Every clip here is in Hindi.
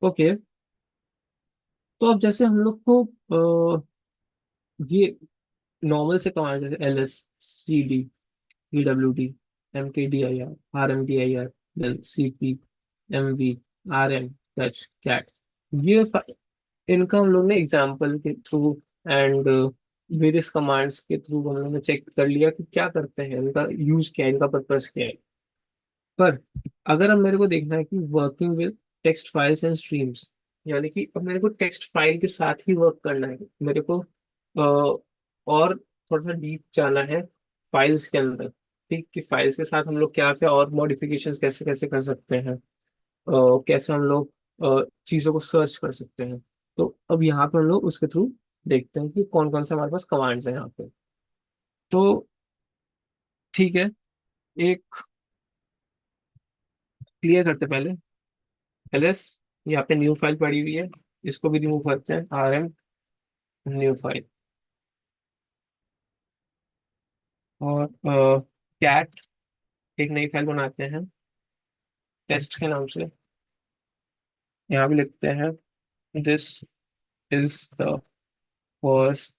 ओके। तो अब जैसे हम लोग को ये नॉर्मल से कमांड जैसे LS CD PWD MKDIR RMDIR then CP MV RM fetch cat, ये इनका हम लोग ने एग्जाम्पल के थ्रू एंड वेरियस कमांड्स के थ्रू हम लोग ने चेक कर लिया कि क्या करते हैं, इनका यूज क्या है, इनका पर्पस क्या है। पर अगर अब मेरे को देखना है कि working with text files and streams, यानी कि अब मेरे को टेक्स्ट फाइल के साथ ही वर्क करना है, मेरे को और थोड़ा सा डीप जाना है फाइल्स के अंदर। ठीक, कि फाइल्स के साथ हम लोग क्या क्या और मॉडिफिकेशंस कैसे कैसे कर सकते हैं, कैसे हम लोग चीज़ों को सर्च कर सकते हैं। तो अब यहाँ पे हम लोग उसके थ्रू देखते हैं कि कौन कौन से हमारे पास कमांड्स हैं यहाँ पे। तो ठीक है, एक क्लियर करते पहले। LS, यहाँ पे न्यू फाइल पड़ी हुई है, इसको भी रिमूव करते हैं। RM न्यू फाइल, और कैट एक नई फाइल बनाते हैं टेस्ट के नाम से। यहाँ भी लिखते हैं this is the first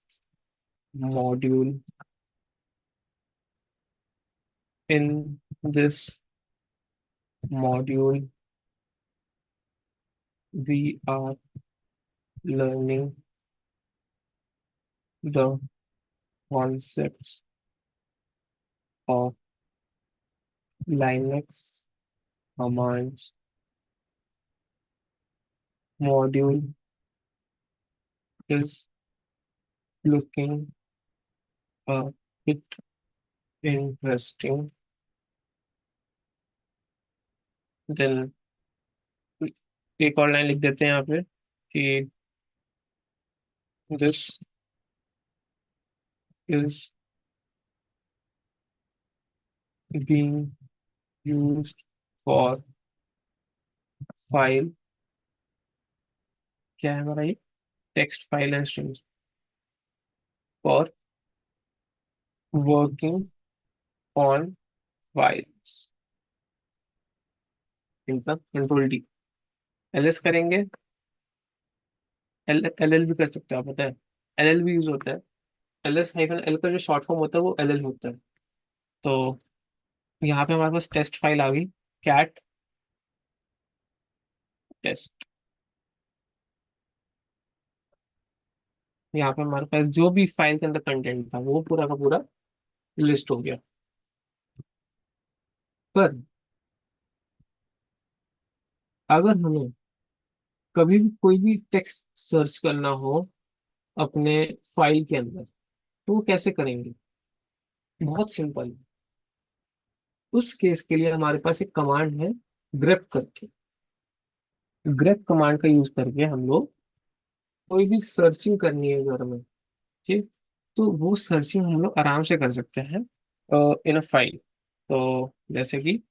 module in this module we are learning the concepts of Linux commands. Module is looking a bit interesting. Then एक और लाइन लिख देते हैं यहाँ पे कि this is being used for file, क्या है हमारा ये, text file and strings, for working on files। इनका कंट्रोल डी। LS करेंगे, LL भी कर सकते हो आप, पता है LL भी यूज होता है। LS-L का जो शॉर्ट फॉर्म होता है वो LL होता है। तो यहाँ पे हमारे पास टेस्ट फाइल आ गई, कैट टेस्ट। यहाँ पे हमारे पास जो भी फाइल के अंदर कंटेंट था वो पूरा का पूरा लिस्ट हो गया। पर अगर हमें कभी भी कोई भी टेक्स्ट सर्च करना हो अपने फाइल के अंदर, तो वो कैसे करेंगे? बहुत सिंपल। उस केस के लिए हमारे पास एक कमांड है, ग्रेप करके। ग्रेप कमांड का यूज करके हम लोग कोई भी सर्चिंग करनी है अगर हमें, ठीक, तो वो सर्चिंग हम लोग आराम से कर सकते हैं इन अ फाइल। तो जैसे कि,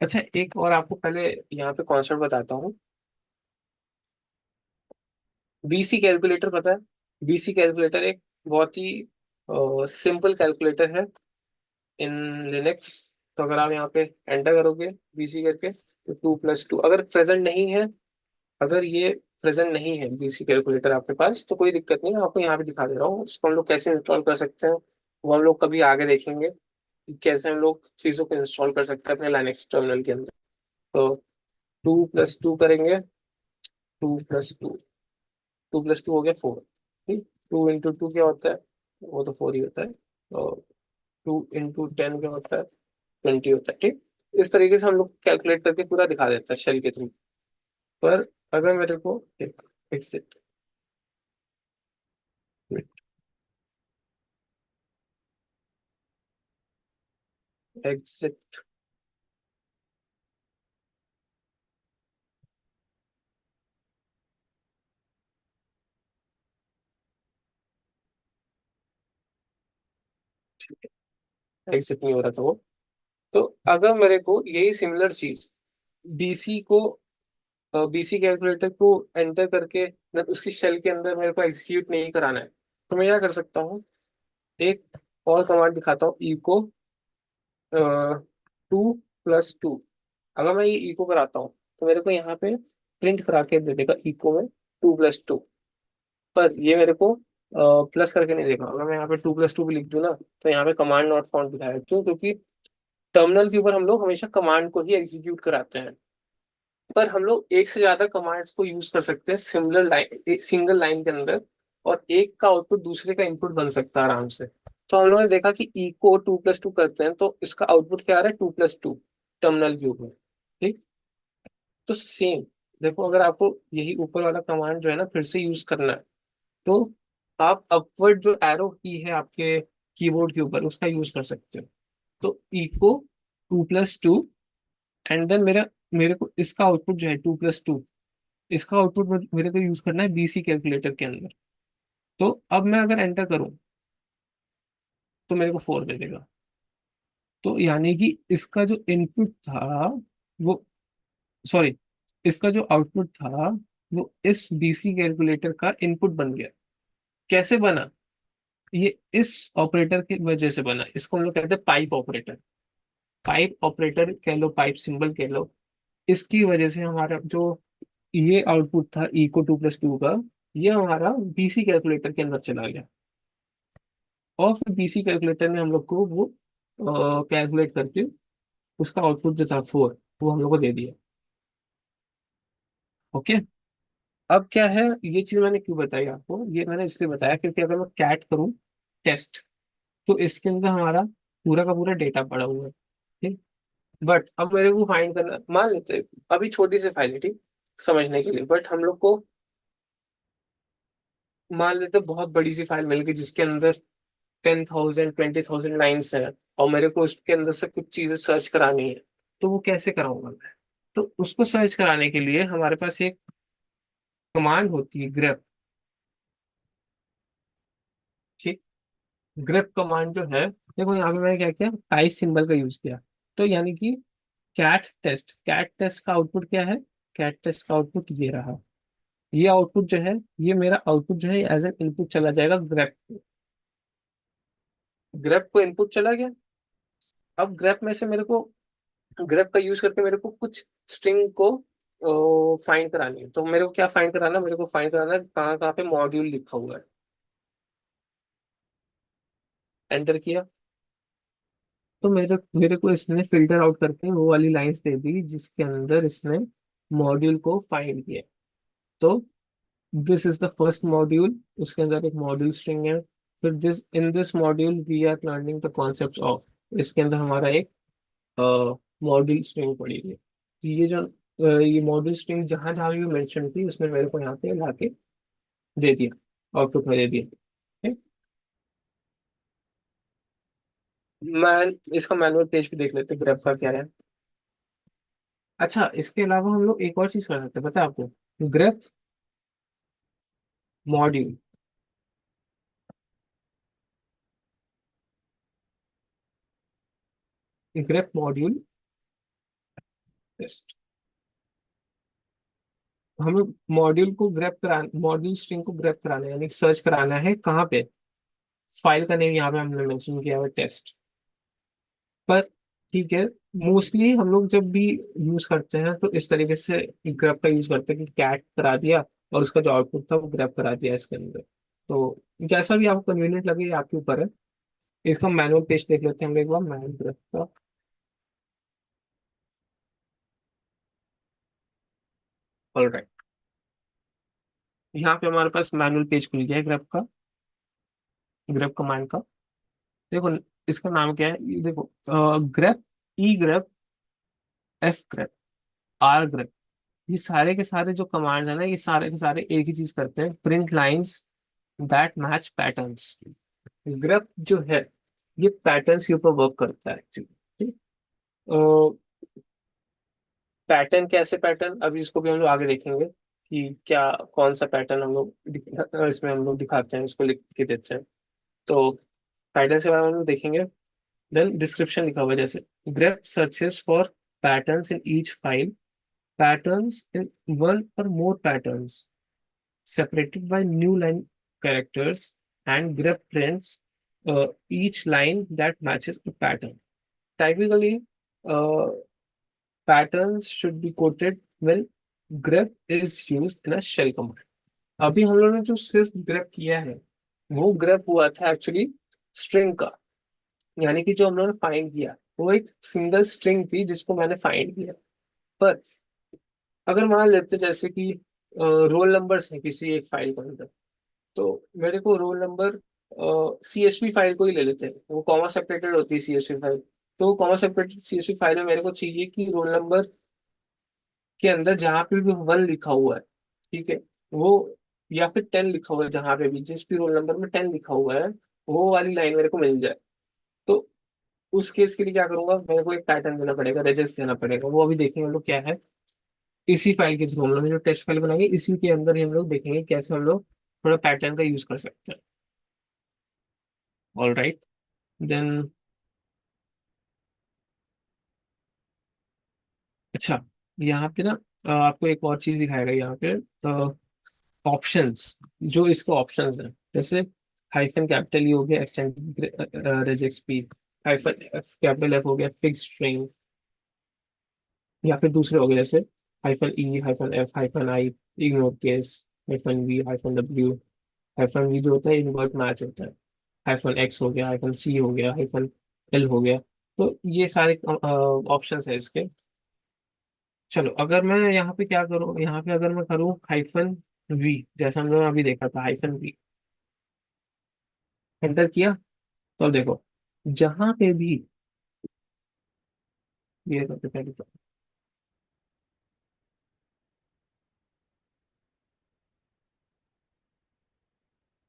अच्छा एक और आपको पहले यहाँ पे कॉन्सेप्ट बताता हूँ। BC कैलकुलेटर पता है? BC कैलकुलेटर एक बहुत ही सिंपल कैलकुलेटर है इन लिनक्स। तो अगर आप यहाँ पे एंटर करोगे BC करके, तो 2+2 अगर प्रेजेंट नहीं है, अगर ये प्रेजेंट नहीं है BC कैलकुलेटर आपके पास, तो कोई दिक्कत नहीं है, आपको यहाँ पे दिखा दे रहा हूँ उसको हम लोग कैसे इंस्टॉल कर सकते हैं। वो हम लोग कभी आगे देखेंगे कि कैसे हम लोग चीज़ों को इंस्टॉल कर सकते हैं अपने लाइनक्स टर्मिनल के अंदर। तो 2+2 करेंगे, 2+2, 2+2 हो गया 4। ठीक, 2 × 2 क्या होता है? वो तो 4 ही होता है। तो 2 × 10 क्या होता है? 20 होता है। ठीक, इस तरीके से हम लोग कैलकुलेट करके पूरा दिखा देता है शेल के थ्रू। पर अगर मेरे को एक एग्जिट एग्जिट एग्जिट नहीं हो रहा था वो। तो अगर मेरे को यही सिमिलर चीज डीसी को, BC कैलकुलेटर को एंटर करके उसकी शेल के अंदर मेरे को एग्जीक्यूट नहीं कराना है, तो मैं क्या कर सकता हूँ, एक और कमांड दिखाता हूँ, इको 2+2। अगर मैं ये इको कराता हूँ तो मेरे को यहाँ पे प्रिंट करा के दे देगा इको में 2+2। पर ये मेरे को प्लस करके नहीं देगा। अगर मैं यहाँ पे 2+2 भी लिख दूँ ना, तो यहाँ पे कमांड नॉट फाउंड दिखाएगा। क्यों? क्योंकि टर्मिनल के ऊपर हम लोग हमेशा कमांड को ही एग्जीक्यूट कराते हैं। पर हम लोग एक से ज्यादा कमांड्स को यूज कर सकते हैं सिंगल लाइन के अंदर, और एक का आउटपुट दूसरे का इनपुट बन सकता है आराम से। तो हम लोगों ने देखा कि इको 2+2 करते हैं तो इसका आउटपुट क्या आ रहा है? 2+2 टर्मिनल के ऊपर। ठीक। तो सेम देखो, अगर आपको यही ऊपर वाला कमांड जो है ना फिर से यूज करना है, तो आप अपवर्ड जो एरो की है आपके कीबोर्ड के ऊपर उसका यूज कर सकते हो। तो इको 2+2, एंड देन मेरा मेरे को इसका आउटपुट जो है 2+2, इसका आउटपुट मेरे को यूज करना है बीसी कैलकुलेटर के अंदर। तो अब मैं अगर एंटर करूं तो मेरे को 4 दे देगा। तो यानी कि इसका जो इनपुट था वो, सॉरी, इसका जो आउटपुट था वो इस बीसी कैलकुलेटर का इनपुट बन गया। कैसे बना? ये इस ऑपरेटर की वजह से बना। इसको हम लोग कहते हैं पाइप ऑपरेटर। पाइप ऑपरेटर कह लो, पाइप सिंबल कह लो। इसकी वजह से हमारा जो ये आउटपुट था इको 2+2 का, ये हमारा बीसी कैलकुलेटर के अंदर चला गया। और फिर बीसी कैलकुलेटर ने हम लोग को वो कैलकुलेट करके उसका आउटपुट जो था 4, वो हम लोग को दे दिया। ओके। अब क्या है, ये चीज मैंने क्यों बताई आपको? ये मैंने इसलिए बताया क्योंकि अगर मैं कैट करूं टेस्ट, तो इसके अंदर हमारा पूरा का पूरा डेटा पड़ा हुआ है। ठीक। बट अब मेरे को फाइंड करना, मान लेते हैं अभी छोटी सी फाइल है, ठीक, समझने के लिए। बट हम लोग को मान लेते हैं बहुत बड़ी सी फाइल मिल गई जिसके अंदर 10,000 20,000 लाइन्स है, और मेरे को उसके अंदर से कुछ चीजें सर्च करानी है। तो वो कैसे कराऊंगा मैं? तो उसको सर्च कराने के लिए हमारे पास एक कमांड होती है, ग्रेप। ठीक। ग्रेप कमांड जो है, देखो यहाँ पे मैंने क्या किया, टाइप सिंबल का यूज किया। तो यानी कि कैट टेस्ट का आउटपुट क्या है? कैट टेस्ट का आउटपुट ये रहा। ये आउटपुट जो है, ये मेरा आउटपुट जो है एज एन इनपुट चला जाएगा ग्रेप। ग्रेप को इनपुट चला गया। अब ग्रेप में से मेरे को, ग्रेप का यूज करके मेरे को कुछ स्ट्रिंग को फाइंड करानी है। तो मेरे को क्या फाइंड कराना है? मेरे को फाइंड कराना है कहाँ कहाँ पे मॉड्यूल लिखा हुआ है। एंटर किया तो मेरे मेरे को इसने फिल्टर आउट करके वो वाली लाइंस दे दी जिसके अंदर इसने मॉड्यूल को फाइंड किया। तो this is the first module, उसके अंदर एक मॉड्यूल स्ट्रिंग है। फिर this in this module we are learning the concept of, इसके अंदर हमारा एक मॉड्यूल स्ट्रिंग पड़ी है। तो ये जो ये मॉड्यूल स्ट्रिंग जहां जहां भी मेंशन थी उसने मेरे को यहाँ पे लाके दे दिया, आउटपुट में दे दिया। ठीक? मैं इसका मैनुअल पेज भी देख लेते हैं ग्रेफ का क्या है। अच्छा, इसके अलावा हम लोग एक और चीज कर सकते हैं, पता है आपको? Grep module. Grep module test. हमें मॉड्यूल को ग्रेप कराना, मॉड्यूल स्ट्रिंग को ग्रेप कराना है, यानी सर्च कराना है कहाँ पे? फाइल का नेम यहाँ पे हमने मेंशन किया हुआ टेस्ट पर। ठीक है। मोस्टली हम लोग जब भी यूज करते हैं तो इस तरीके से ग्रेप का यूज करते हैं कि कैट करा दिया और उसका जो आउटपुट था वो ग्रेप करा दिया इसके अंदर। तो जैसा भी आपको कन्वीनियंट लगे ये आपके ऊपर है। इसका मैनुअल पेज देख लेते हैं हम लोग एक बार, मैनुअल ग्रेप का। ऑलराइट, यहाँ पे हमारे पास मैनुअल पेज खुल गया है ग्रेप का, ग्रेप कमांड का। देखो इसका नाम क्या है, ये देखो, grep, E grep, F grep, R grep. ये सारे के सारे जो कमांड्स है ना, ये सारे के सारे एक ही चीज करते हैं, print lines that match patterns. Grep जो है ये पैटर्न्स के ऊपर वर्क करता है एक्चुअली। ठीक। पैटर्न, कैसे पैटर्न, अभी इसको भी हम लोग आगे देखेंगे कि क्या, कौन सा पैटर्न हम लोग इसमें हम लोग दिखाते हैं, इसको लिख के देते हैं। तो पैटर्न के बारे में हम लोग देखेंगे। देन डिस्क्रिप्शन लिखा हुआ है जैसे, grep searches for patterns in each file, patterns in one or more patterns separated by new line characters, and grep prints each line that matches a pattern. Typically, patterns should be quoted when grep is used in a shell command. अभी हम लोगों ने जो सिर्फ grep किया है वो grep हुआ था एक्चुअली स्ट्रिंग का, यानी कि जो हम लोगों ने फाइंड किया वो एक सिंगल स्ट्रिंग थी जिसको मैंने फाइंड किया। पर अगर मान लेते जैसे कि रोल नंबर्स है किसी एक फाइल के अंदर, तो मेरे को रोल नंबर CSV फाइल को ही ले लेते हैं, वो कॉमा सेपरेटेड होती है CSV फाइल। तो कॉमा सेपरेटेड CSV फाइल में मेरे को चाहिए कि रोल नंबर के अंदर जहाँ पे भी 1 लिखा हुआ है, ठीक है, वो, या फिर 10 लिखा हुआ है, जहाँ पे भी जिस भी रोल नंबर में 10 लिखा हुआ है वो वाली लाइन मेरे को मिल जाए। तो उस केस के लिए क्या करूंगा, मेरे को एक पैटर्न देना पड़ेगा, रेजेस देना पड़ेगा, वो अभी देखेंगे हम लोग क्या है। इसी फाइल के थ्रू हम लोग ने जो टेस्ट फाइल बनाई है इसी के अंदर ही हम लोग देखेंगे कैसे हम लोग थोड़ा पैटर्न का यूज कर सकते हैं। ऑल राइट, देन, अच्छा, यहाँ पे ना आपको एक और चीज दिखाएगा यहाँ पे, ऑप्शंस, जो इसके ऑप्शंस हैं, जैसे हाइफन कैपिटल ई हो गया extended regex speed, hyphen F capital F हो गया फिक्स स्ट्रिंग, या फिर दूसरे हो गए जैसे hyphen E, hyphen F, hyphen I, ignore case, hyphen V, hyphen W, hyphen V जो होता है इनवर्ट मैच होता है, हाइफन एक्स हो गया, हाइफन सी हो गया, हाइफन एल हो गया। तो ये सारे ऑप्शंस है इसके। चलो अगर मैं यहाँ पे क्या करूँ, यहाँ पे अगर मैं करूँ हाइफन वी, जैसा हम लोग अभी देखा था हाइफन वी, एंटर किया, तो अब देखो जहां पे भी, ये सबसे पहले तो,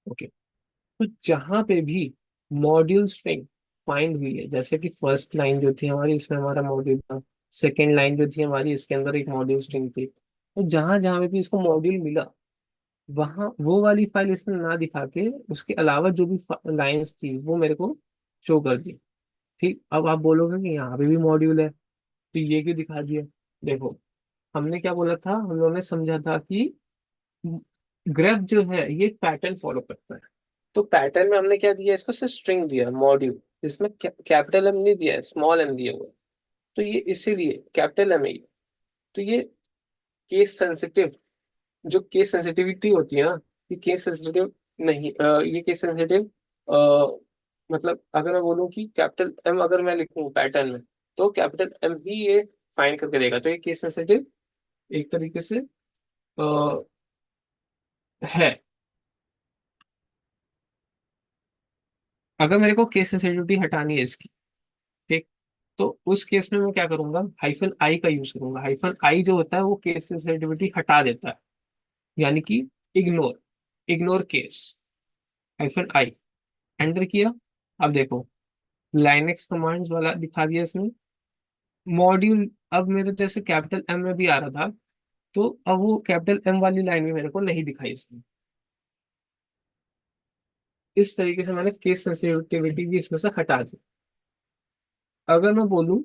ओके, तो जहां पे भी मॉड्यूल स्ट्रिंग फाइंड हुई है, जैसे कि फर्स्ट लाइन जो थी हमारी इसमें हमारा मॉड्यूल था, सेकेंड लाइन जो थी हमारी इसके अंदर एक मॉड्यूल स्ट्रिंग थी, तो जहां जहां पे भी इसको मॉड्यूल मिला वहां वो वाली फाइल इसने ना दिखा के उसके अलावा जो भी लाइंस थी वो मेरे को शो कर दी। ठीक, अब आप बोलोगे कि यहाँ पे भी मॉड्यूल है तो ये क्यों दिखा दिया। देखो, हमने क्या बोला था, हम लोगों ने समझा था कि ग्रेप जो है ये पैटर्न फॉलो करता है। तो पैटर्न में हमने क्या दिया, इसको सिर्फ स्ट्रिंग दिया मॉड्यूल, इसमें कैपिटल एम नहीं दिया है, स्मॉल एम दिया हुआ है। तो ये इसीलिए कैपिटल एम है ये। तो ये केस सेंसिटिव, जो केस सेंसिटिविटी होती है ना, ये केस सेंसिटिव नहीं, ये केस सेंसिटिव, मतलब अगर मैं बोलूँ कि कैपिटल एम अगर मैं लिखूँ पैटर्न में, तो कैपिटल एम ही ये फाइंड करके देगा, तो ये केस सेंसिटिव एक तरीके से है। अगर मेरे को केस सेंसिटिविटी हटानी है इसकी, ठीक, तो उस केस में मैं क्या करूंगा, हाइफन आई का यूज करूंगा। हाइफन आई जो होता है वो केस सेंसिटिविटी हटा देता है, यानी कि ignore, ignore case, hyphen I, enter किया। अब देखो लाइनेक्स कमांड्स वाला दिखा दिया इसने मॉड्यूल, अब मेरे जैसे कैपिटल एम में भी आ रहा था, तो अब वो कैपिटल एम वाली लाइन में मेरे को नहीं दिखाई इसने। इस तरीके से मैंने केस सेंसिटिविटी भी इसमें से हटा दी। अगर मैं बोलूं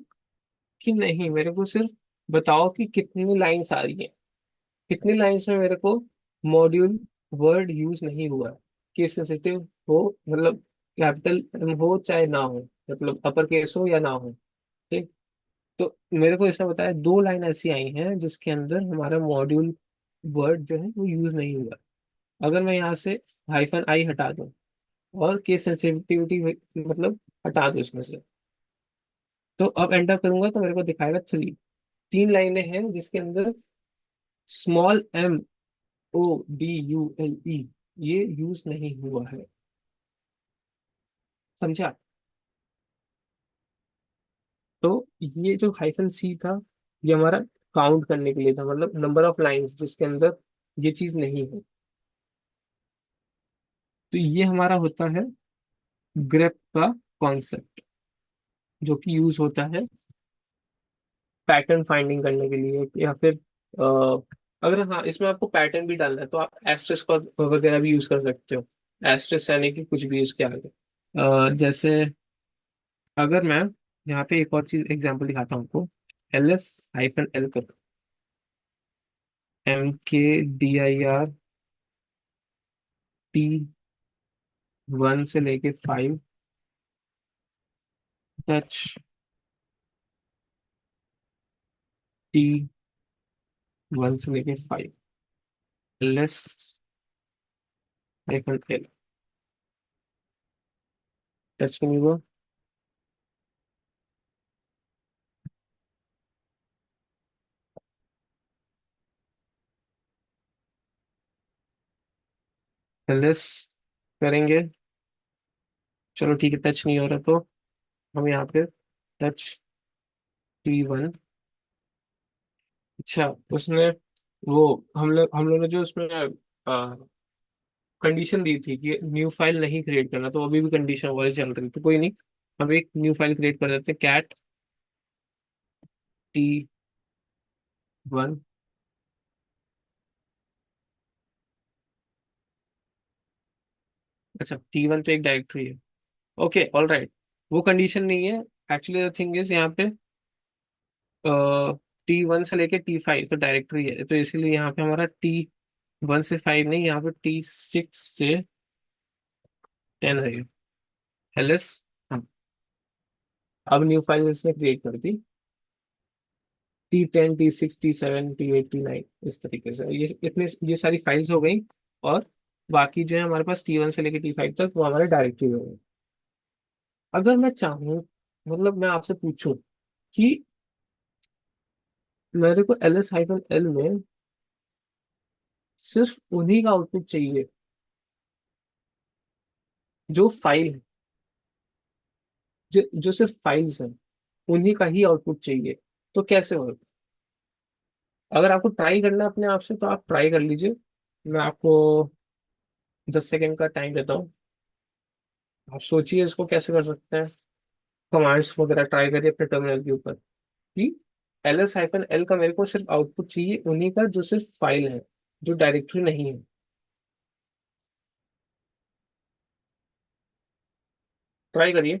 कि नहीं मेरे को सिर्फ बताओ कि कितनी लाइंस आ रही है, कितनी लाइंस में मेरे को मॉड्यूल वर्ड यूज नहीं हुआ है, केस सेंसिटिव हो, मतलब कैपिटल एम हो चाहे ना हो, मतलब अपर केस हो या ना हो, ठीक, तो मेरे को ऐसा बताया 2 लाइन ऐसी आई हैं जिसके अंदर हमारा मॉड्यूल वर्ड जो है वो यूज नहीं हुआ। अगर मैं यहाँ से हाइफन आई हटा दूं और केस सेंसिटिविटी मतलब हटा दूं इसमें से, तो अब एंटर करूंगा तो मेरे को दिखाएगा 3, 3 लाइनें हैं जिसके अंदर small M O D U L E ये यूज नहीं हुआ है। समझा। तो ये जो हाइफन सी था ये हमारा काउंट करने के लिए था, मतलब नंबर ऑफ लाइंस जिसके अंदर ये चीज नहीं है। तो ये हमारा होता है ग्रेप का कॉन्सेप्ट, जो कि यूज होता है पैटर्न फाइंडिंग करने के लिए, या फिर अगर हाँ इसमें आपको पैटर्न भी डालना है तो आप एस्ट्रिस्क वगैरह भी यूज कर सकते हो। एस्ट्रिस्क यानी कि कुछ भी उसके आगे, जैसे अगर मैं यहाँ पे एक और चीज एग्जांपल दिखाता हूँ आपको, LS-L कर, MKDIRT1 से लेके 5 टच T1 से लेके 5, लेस हाइफन एल। टच करेंगे वो, लेस करेंगे। चलो ठीक है, टच नहीं हो रहा तो हम यहाँ पे टच T1। अच्छा, उसने वो हम लोग ने जो उसमें कंडीशन दी थी कि न्यू फाइल नहीं क्रिएट करना, तो अभी भी कंडीशन वही चल रही, तो कोई नहीं, हम एक न्यू फाइल क्रिएट कर देते हैं, T1। अच्छा, T1 तो एक डायरेक्टरी है। Okay, all right. वो कंडीशन नहीं है। एक्चुअली द थिंग इज यहाँ पे T1 से लेके T5 तो डायरेक्टरी है, तो इसीलिए यहाँ पे हमारा T1 से 5 नहीं, यहाँ पे T6 से 10 है। एलएस। हाँ, अब न्यू फाइल इसने क्रिएट कर दी, T10 T6 T7 T8 T9, इस तरीके से ये सारी फाइल्स हो गई। और बाकी जो है हमारे पास T1 से लेके T5 तक वो हमारे डायरेक्टरी हो गए। अगर मैं चाहूँ, मतलब मैं आपसे पूछूं कि मेरे को ls-l में सिर्फ उन्हीं का आउटपुट चाहिए जो फाइल है, जो सिर्फ फाइल्स हैं, उन्हीं का ही आउटपुट चाहिए, तो कैसे होगा? अगर आपको ट्राई करना है अपने आप से तो आप ट्राई कर लीजिए। मैं आपको 10 सेकेंड का टाइम देता हूँ। आप सोचिए इसको कैसे कर सकते हैं। कमांड्स वगैरह ट्राई करिए अपने टर्मिनल के ऊपर कि ls-l का मेरे को सिर्फ आउटपुट चाहिए उन्हीं का जो सिर्फ फाइल है, जो डायरेक्टरी नहीं है। ट्राई करिए।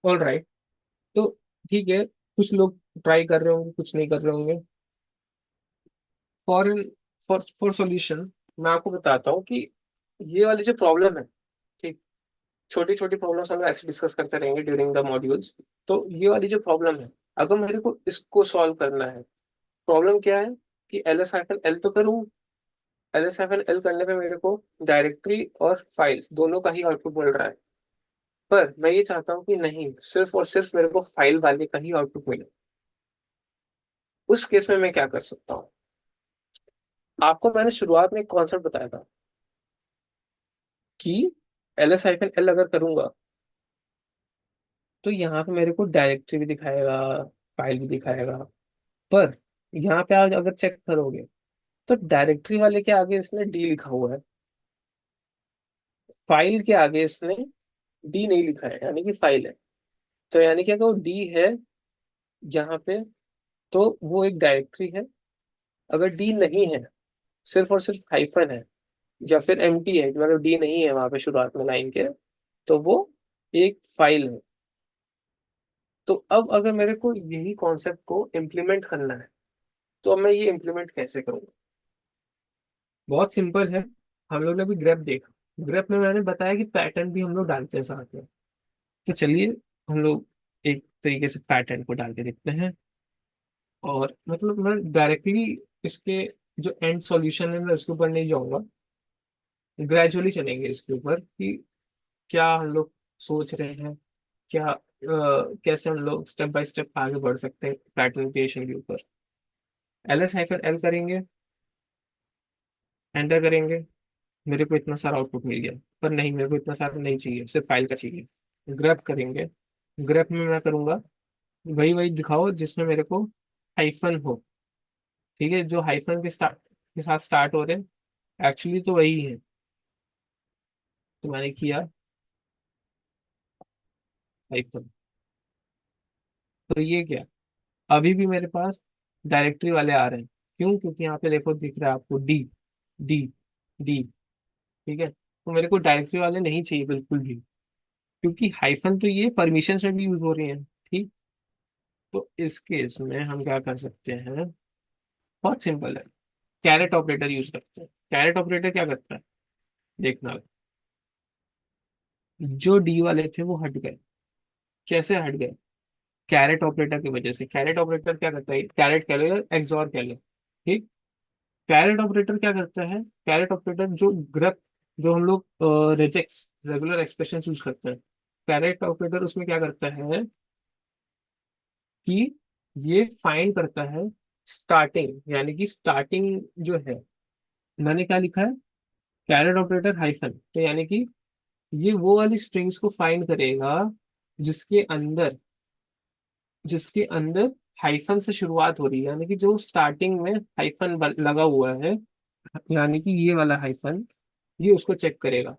All right. तो ठीक है, कुछ लोग ट्राई कर रहे होंगे, कुछ नहीं कर रहे होंगे। फॉर फॉर सॉल्यूशन मैं आपको बताता हूँ कि ये वाली जो प्रॉब्लम है, ठीक, छोटी छोटी प्रॉब्लम्स हम ऐसे डिस्कस करते रहेंगे ड्यूरिंग द मॉड्यूल्स। तो ये वाली जो प्रॉब्लम है, अगर मेरे को इसको सॉल्व करना है, प्रॉब्लम क्या है कि ls-l तो करूँ, ls-l करने पे मेरे को डायरेक्टरी और फाइल्स दोनों का ही आउटपुट मिल रहा है। पर मैं ये चाहता हूँ कि नहीं, सिर्फ और सिर्फ मेरे को फाइल वाले का ही आउटपुट मिले। उस केस में मैं क्या कर सकता हूँ? आपको मैंने शुरुआत में एक कॉन्सेप्ट बताया था कि ls-l अगर करूंगा तो यहाँ पे मेरे को डायरेक्टरी भी दिखाएगा, फाइल भी दिखाएगा। पर यहाँ पे आप अगर चेक करोगे तो डायरेक्टरी वाले के आगे इसने डी लिखा हुआ है, फाइल के आगे इसने डी नहीं लिखा है, यानी कि फाइल है। तो यानी कि अगर वो डी है यहाँ पे तो वो एक डायरेक्टरी है। अगर डी नहीं है, सिर्फ और सिर्फ हाइफन है या फिर एम्प्टी है, मतलब डी नहीं है वहां पे शुरुआत में लाइन के, तो वो एक फाइल है। तो अब अगर मेरे को यही कॉन्सेप्ट को इम्प्लीमेंट करना है, तो अब मैं ये इम्प्लीमेंट कैसे करूंगा? बहुत सिंपल है। हम लोग ने अभी ग्रेप देखा, ग्रेप में मैंने बताया कि पैटर्न भी हम लोग डालते हैं साथ में। तो चलिए हम लोग एक तरीके से पैटर्न को डाल के देखते हैं। और मतलब मैं डायरेक्टली इसके जो एंड सॉल्यूशन है मैं उसके ऊपर नहीं जाऊंगा, ग्रेजुअली चलेंगे इसके ऊपर कि क्या हम लोग सोच रहे हैं, क्या कैसे हम लोग स्टेप बाय स्टेप आगे बढ़ सकते हैं पैटर्न क्रिएशन के ऊपर। ls-l करेंगे, एंटर करेंगे, मेरे को इतना सारा आउटपुट मिल गया। पर नहीं, मेरे को इतना सारा नहीं चाहिए, सिर्फ फाइल का चाहिए। ग्रेप करेंगे, ग्रेप में मैं करूंगा वही वही दिखाओ जिसमें मेरे को हाइफन हो। ठीक है, जो हाइफन के साथ स्टार्ट हो रहे हैं एक्चुअली तो वही है। तो मैंने किया हाइफन। तो ये क्या, अभी भी मेरे पास डायरेक्टरी वाले आ रहे हैं। क्यों? क्योंकि यहाँ पे देखो दिख रहा है आपको डी, डी, डी। ठीक है, तो मेरे को डायरेक्टरी वाले नहीं चाहिए बिल्कुल भी, क्योंकि हाइफन तो ये परमिशन में भी यूज हो रहे हैं। ठीक, तो इस केस में हम क्या कर सकते हैं? बहुत सिंपल है। कैरेट ऑपरेटर यूज करते हैं। कैरेट ऑपरेटर क्या करता है, देखना, जो डी वाले थे वो हट गए। कैसे हट गए? कैरेट ऑपरेटर की वजह से। कैरेट ऑपरेटर क्या करता है, कैरेट कह लो या एक्सॉर कह लो, ठीक। कैरेट ऑपरेटर क्या करता है, कैरेट ऑपरेटर जो ग्रेप, जो हम लोग रिजेक्ट्स रेगुलर एक्सप्रेशन यूज करते हैं, कैरेट ऑपरेटर उसमें क्या करता है कि ये फाइंड करता है स्टार्टिंग, यानी कि स्टार्टिंग जो है, मैंने क्या लिखा है, कैरेट ऑपरेटर हाइफन, तो यानी कि ये वो वाली स्ट्रिंग्स को फाइंड करेगा जिसके अंदर, जिसके अंदर हाइफन से शुरुआत हो रही है, यानी कि जो स्टार्टिंग में हाइफन लगा हुआ है, यानी कि ये वाला हाइफन, ये उसको चेक करेगा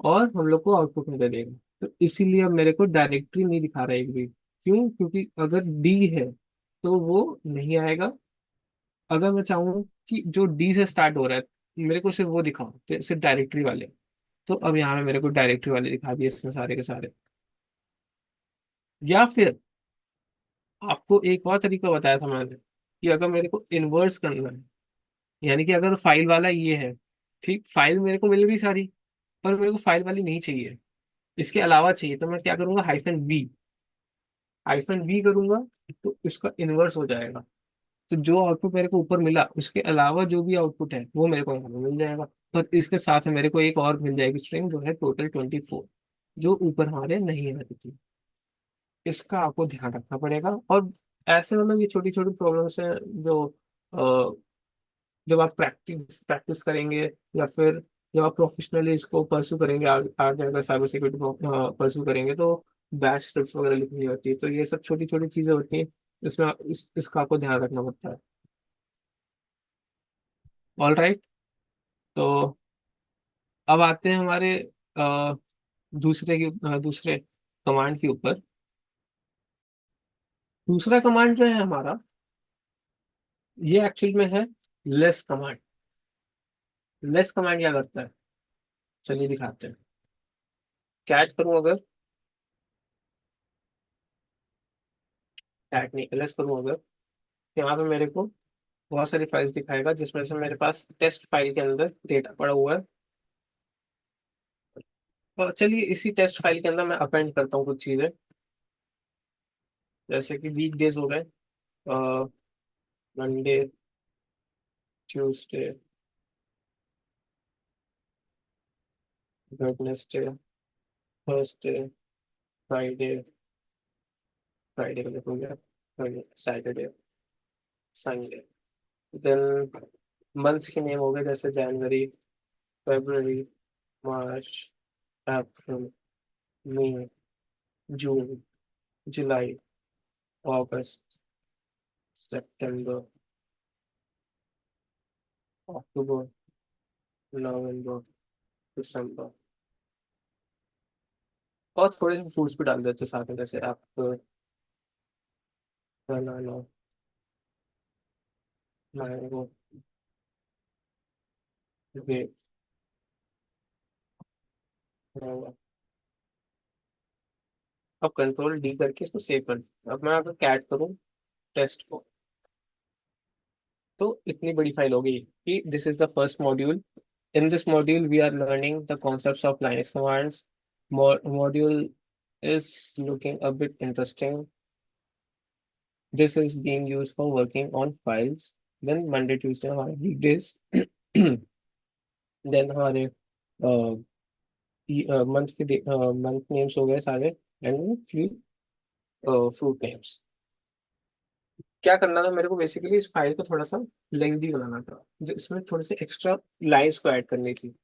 और हम लोग को आउटपुट में दे देगा। तो इसीलिए अब मेरे को डायरेक्टरी नहीं दिखा रहा है एक भी। क्यों? क्योंकि अगर डी है तो वो नहीं आएगा। अगर मैं चाहूँ कि जो डी से स्टार्ट हो रहा है मेरे को सिर्फ वो दिखाओ, तो सिर्फ डायरेक्टरी वाले, तो अब यहाँ पे मेरे को डायरेक्टरी वाले दिखा दिए इसने सारे के सारे। या फिर आपको एक और तरीका बताया था मैंने कि अगर मेरे को इन्वर्स करना है, यानी कि अगर फाइल वाला ये है, ठीक, फाइल मेरे को मिल गई सारी, पर मेरे को फाइल वाली नहीं चाहिए, इसके अलावा चाहिए, तो मैं क्या करूंगा, हाइफन वी, हाइफन वी करूंगा, तो इसका इन्वर्स हो जाएगा। तो जो आउटपुट मेरे को ऊपर मिला उसके अलावा जो भी आउटपुट है वो मेरे को यहाँ पे मिल जाएगा। पर इसके साथ में मेरे को एक और मिल जाएगी स्ट्रिंग, जो है टोटल 24, जो ऊपर हमारे नहीं आ रही थी। इसका आपको ध्यान रखना पड़ेगा। और ऐसे मतलब ये छोटी छोटी प्रॉब्लम्स हैं जो जब आप प्रैक्टिस प्रैक्टिस करेंगे, या फिर जब आप प्रोफेशनली इसको परस्यू करेंगे, आगे अगर साइबर सिक्योरिटी परस्यू करेंगे, तो बैच स्क्रिप्ट्स वगैरह लिखनी होती है, तो ये सब छोटी छोटी चीजें होती हैं, इसमें इसका आपको ध्यान रखना पड़ता है। All right. तो अब आते हैं हमारे अ, दूसरे कमांड के ऊपर। दूसरा कमांड जो है हमारा, ये एक्चुअल में है लेस कमांड। लेस कमांड क्या करता है, चलिए दिखाते हैं। कैट करूं अगर, कैट नहीं, लेस करूं अगर, यहाँ पे मेरे को बहुत सारी फाइल्स दिखाएगा, जिसमें से मेरे पास टेस्ट फाइल के अंदर डेटा पड़ा हुआ है। तो चलिए इसी टेस्ट फाइल के अंदर मैं अपेंड करता हूँ कुछ चीजें, जैसे कि वीक डेज हो गए, Monday, Tuesday, Wednesday, Thursday, Friday, Friday का देखो गया, सैटरडे, संडे। देन मंथ्स के नेम हो गए, जैसे जनवरी, फरवरी, मार्च, अप्रैल, मई, जून, जुलाई, अगस्त, सितंबर, अक्टूबर, नवंबर, दिसंबर। और थोड़े से फ्रूट्स भी डाल देते हैं साथ में, जैसे आप बनाना, मैंगो, ग्रेप, मैंगो। अब कंट्रोल डी करके इसको सेव कर दो। अब मैं अगर कैट करूँ टेस्ट को, तो इतनी बड़ी फाइल हो गई कि this is the first module. In this module we are learning the concepts of Linux commands. Module is looking a bit interesting. This is being used for working on files. Then Monday, Tuesday हमारे weekdays. Then हमारे मंथ के मंथ नेम्स हो गए सारे, एंड फ्यू फ्रूट नेम्स। क्या करना था मेरे को, बेसिकली इस फाइल को थोड़ा सा लेंथी बनाना था, जिसमें थोड़े से एक्स्ट्रा लाइंस को ऐड करनी थी।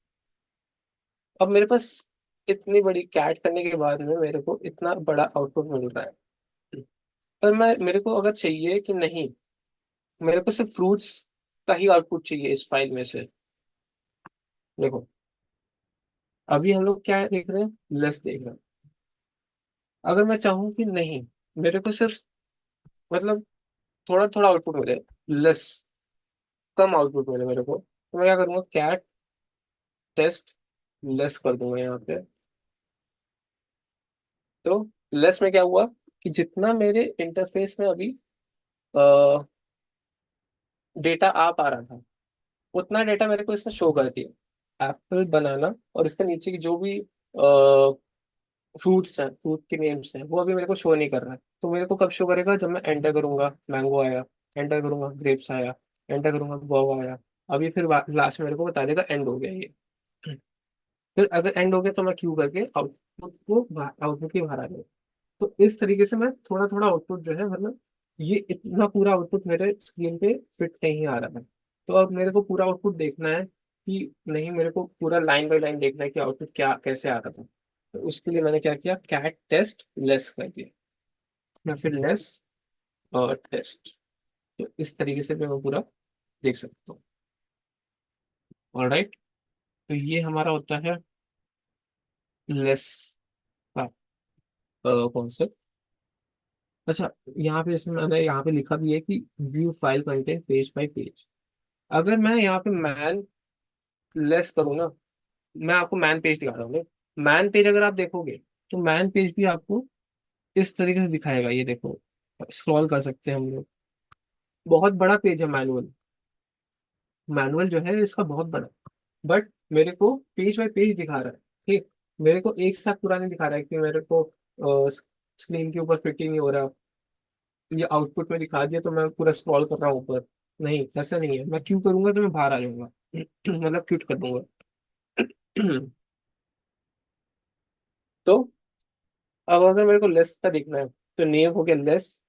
अब मेरे पास इतनी बड़ी कैट करने के बाद में मेरे को इतना बड़ा आउटपुट मिल रहा है, पर मैं मेरे को अगर चाहिए कि नहीं, मेरे को सिर्फ फ्रूट्स का ही आउटपुट चाहिए इस फाइल में से। देखो, अभी हम लोग क्या देख रहे हैं, लेस देख रहे हैं। अगर मैं चाहूँ कि नहीं, मेरे को सिर्फ मतलब थोड़ा थोड़ा आउटपुट मिले, लेस, कम आउटपुट मिले मेरे को, तो मैं क्या करूँगा, कैट टेस्ट लेस कर दूंगा यहाँ पे। तो लेस में क्या हुआ कि जितना मेरे इंटरफेस में अभी डेटा आ पा रहा था, उतना डेटा मेरे को इसने शो कर दिया, एप्पल, बनाना, और इसके नीचे की जो भी फ्रूट्स हैं, फ्रूट के नेम्स हैं, वो अभी मेरे को शो नहीं कर रहा है। तो मेरे को कब शो करेगा, जब मैं एंटर करूंगा मैंगो आया, एंटर करूंगा ग्रेप्स आया, एंटर करूंगा गुआवा आया। अभी फिर लास्ट में मेरे को बता देगा एंड हो गया ये। फिर अगर एंड हो गया तो मैं क्यू करके आउटपुट के बाहर आ गया। तो इस तरीके से मैं थोड़ा थोड़ा आउटपुट जो है, मतलब ये इतना पूरा आउटपुट मेरे स्क्रीन पे फिट नहीं आ रहा है। तो अब मेरे को पूरा आउटपुट देखना है कि नहीं, मेरे को पूरा लाइन बाय लाइन देखना है कि आउटपुट क्या कैसे आ रहा था। तो उसके लिए मैंने क्या किया, कैट टेस्ट लेस कर दिया, या फिर लेस और टेस्ट। तो इस तरीके से मैं पूरा देख सकता हूँ। ऑलराइट, तो ये हमारा होता है लेस का कॉन्सेप्ट। अच्छा, यहाँ पे इसमें मैंने यहाँ पे लिखा भी है कि view file content page bye page. अगर मैं यहाँ पे मैन लेस करूँ ना, मैं आपको मैन पेज दिखा रहा हूँ। मैन पेज अगर आप देखोगे तो मैन पेज भी आपको इस तरीके से दिखाएगा, ये देखो, स्क्रॉल कर सकते हैं हम लोग। बहुत बड़ा पेज है मैनुअल, मैनुअल जो है इसका बहुत बड़ा। बट मेरे को पेज बाय पेज दिखा रहा है। ठीक, मेरे को एक साथ पूरा नहीं दिखा रहा है कि मेरे को स्क्रीन के ऊपर फिट ही नहीं हो रहा, ये आउटपुट में दिखा दिया तो मैं पूरा स्क्रॉल कर रहा हूँ ऊपर। नहीं, ऐसा नहीं है। मैं क्यू करूंगा तो मैं बाहर आ जाऊंगा मतलब क्यूट कर दूंगा तो अब अगर मेरे को लेस का देखना है, तो नेम हो गया लेस,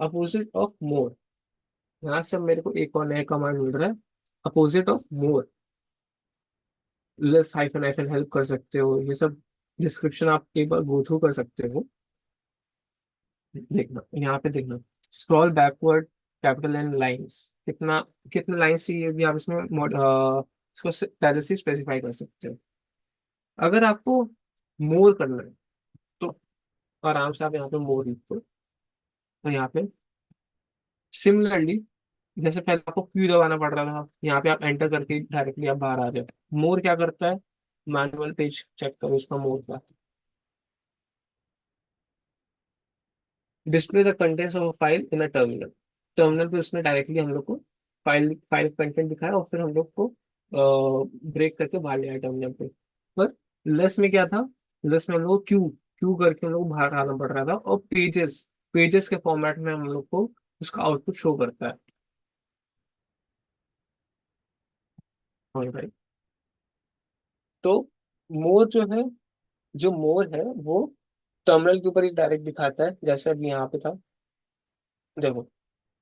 अपोजिट ऑफ मोर। यहाँ से अब मेरे को एक और नया कमांड मिल रहा है, opposite of more. Less hyphen hyphen help कर सकते हो, ये सब डिस्क्रिप्शन आप एक बार गो थ्रू कर सकते हो। देखना यहाँ पे, देखना scroll backward, capital and lines, कितना कितने लाइंस चाहिए भी आप इसमें इसको पहले से स्पेसिफाई कर सकते हो। अगर आपको मोर करना है तो आराम से आप यहाँ पे मोर लिख दो। तो यहाँ पे सिमिलरली, जैसे पहले आपको क्यू दबाना पड़ रहा था, यहाँ पे आप एंटर करके डायरेक्टली आप बाहर आ रहे हो। मोर क्या करता है, मैनुअल पेज चेक करो इसका मोर का, display the contents of file in a terminal. Terminal पे उसने डायरेक्टली हम लोग को फाइल फाइल कंटेंट दिखाया, और फिर हम लोग को ब्रेक करके बाहर ले आया टर्मिनल पे। पर लेस में क्या था, लेस में हम लोग को क्यू क्यू करके हम लोग को बाहर आना पड़ रहा था, और पेजेस पेजेस के फॉर्मेट में हम लोग को उसका आउटपुट शो करता है। Alright. तो मोर जो है, जो मोर है वो टर्मिनल के ऊपर ही डायरेक्ट दिखाता है, जैसे अभी यहाँ पे था। देखो,